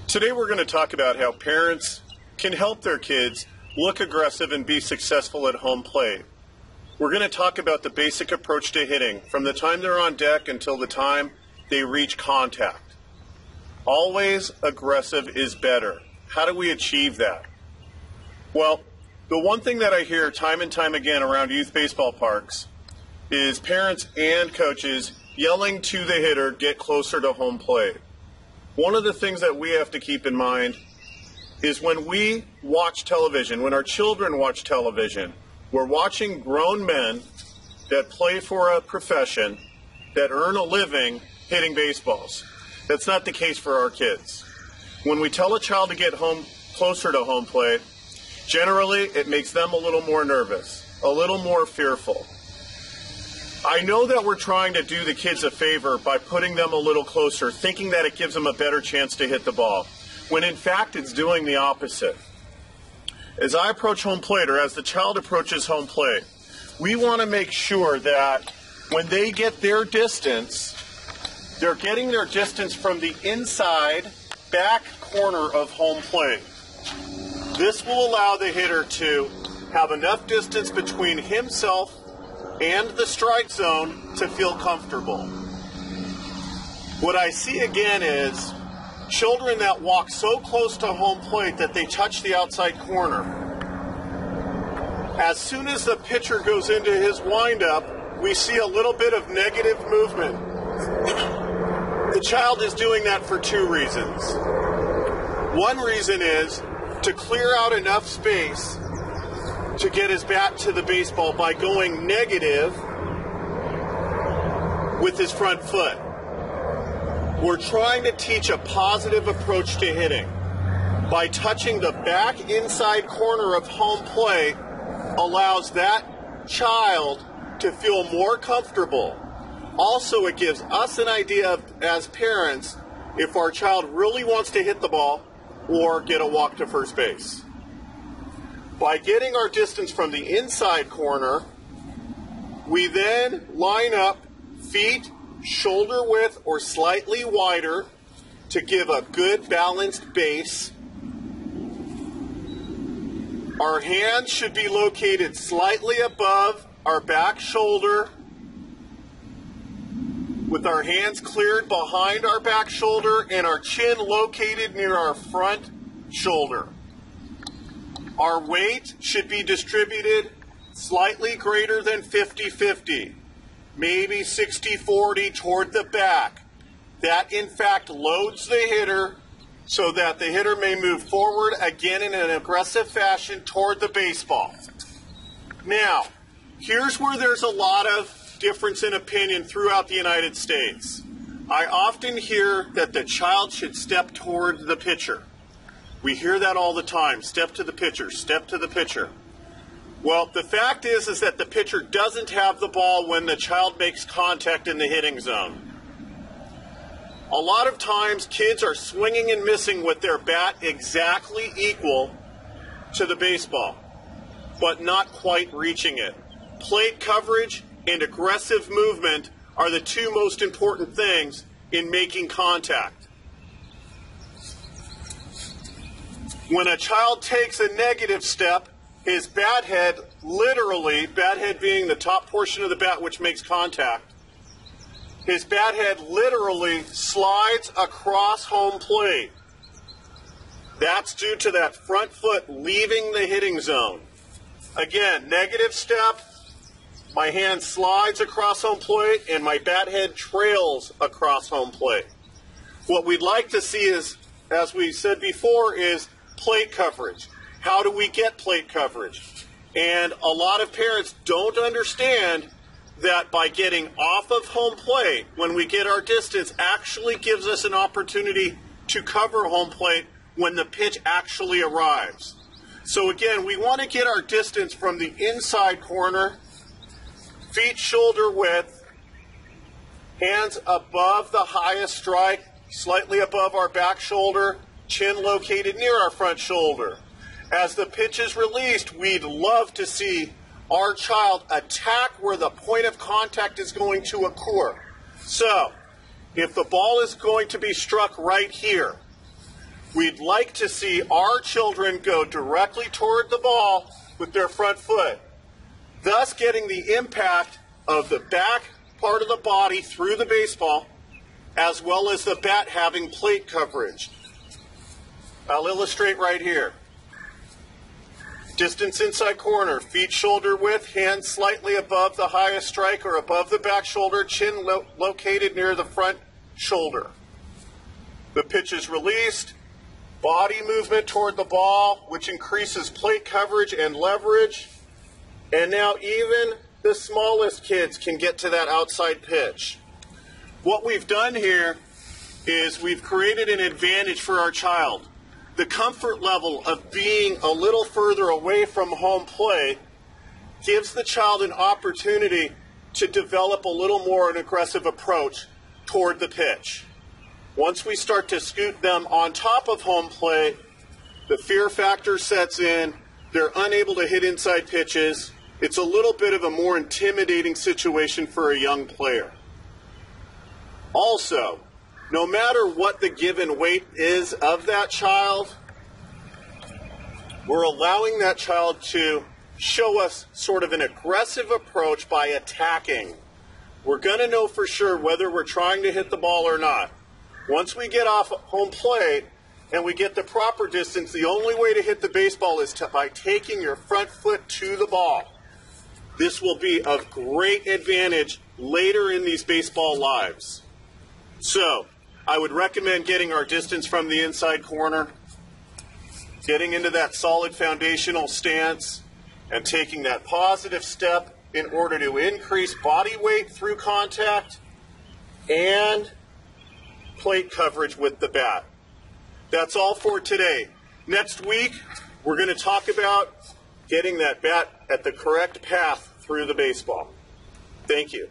Today we're going to talk about how parents can help their kids look aggressive and be successful at home plate. We're going to talk about the basic approach to hitting from the time they're on deck until the time they reach contact. Always aggressive is better. How do we achieve that? Well, the one thing that I hear time and time again around youth baseball parks is parents and coaches yelling to the hitter, "Get closer to home plate." One of the things that we have to keep in mind is when we watch television, when our children watch television, we're watching grown men that play for a profession, that earn a living hitting baseballs. That's not the case for our kids. When we tell a child to get closer to home plate, generally it makes them a little more nervous, a little more fearful. I know that we're trying to do the kids a favor by putting them a little closer, thinking that it gives them a better chance to hit the ball, when in fact it's doing the opposite. As I approach home plate, or as the child approaches home plate, we want to make sure that when they get their distance, they're getting their distance from the inside back corner of home plate. This will allow the hitter to have enough distance between himself and the strike zone to feel comfortable. What I see again is children that walk so close to home plate that they touch the outside corner. As soon as the pitcher goes into his windup, we see a little bit of negative movement. The child is doing that for two reasons. One reason is to clear out enough space to get his bat to the baseball by going negative with his front foot. We're trying to teach a positive approach to hitting. By touching the back inside corner of home plate allows that child to feel more comfortable. Also, it gives us an idea of, as parents, if our child really wants to hit the ball or get a walk to first base. By getting our distance from the inside corner, we then line up feet shoulder width or slightly wider to give a good balanced base. Our hands should be located slightly above our back shoulder, with our hands cleared behind our back shoulder and our chin located near our front shoulder. Our weight should be distributed slightly greater than 50-50, maybe 60-40 toward the back. That, in fact, loads the hitter so that the hitter may move forward again in an aggressive fashion toward the baseball. Now, here's where there's a lot of difference in opinion throughout the United States. I often hear that the child should step toward the pitcher. We hear that all the time. Step to the pitcher, step to the pitcher. Well, the fact is that the pitcher doesn't have the ball when the child makes contact in the hitting zone. A lot of times kids are swinging and missing with their bat exactly equal to the baseball, but not quite reaching it. Plate coverage and aggressive movement are the two most important things in making contact. When a child takes a negative step, his bat head literally, bat head being the top portion of the bat which makes contact, his bat head literally slides across home plate. That's due to that front foot leaving the hitting zone. Again, negative step, my hand slides across home plate and my bat head trails across home plate. What we'd like to see is, as we said before, is plate coverage. How do we get plate coverage? And a lot of parents don't understand that by getting off of home plate, when we get our distance, actually gives us an opportunity to cover home plate when the pitch actually arrives. So again, we want to get our distance from the inside corner, feet shoulder width, hands above the highest strike, slightly above our back shoulder, chin located near our front shoulder. As the pitch is released, we'd love to see our child attack where the point of contact is going to occur. So, if the ball is going to be struck right here, We'd like to see our children go directly toward the ball with their front foot, thus getting the impact of the back part of the body through the baseball, as well as the bat having plate coverage. I'll illustrate right here. Distance inside corner, feet shoulder width, hands slightly above the highest strike or above the back shoulder, chin located near the front shoulder. The pitch is released, body movement toward the ball, which increases plate coverage and leverage. And now even the smallest kids can get to that outside pitch. What we've done here is we've created an advantage for our child. The comfort level of being a little further away from home plate gives the child an opportunity to develop a little more an aggressive approach toward the pitch. Once we start to scoot them on top of home plate, the fear factor sets in, they're unable to hit inside pitches. It's a little bit of a more intimidating situation for a young player. Also, no matter what the given weight is of that child, we're allowing that child to show us sort of an aggressive approach by attacking. We're going to know for sure whether we're trying to hit the ball or not. Once we get off home plate and we get the proper distance, the only way to hit the baseball is by taking your front foot to the ball. This will be of great advantage later in these baseball lives. So, I would recommend getting our distance from the inside corner, getting into that solid foundational stance, and taking that positive step in order to increase body weight through contact and plate coverage with the bat. That's all for today. Next week, we're going to talk about getting that bat at the correct path through the baseball. Thank you.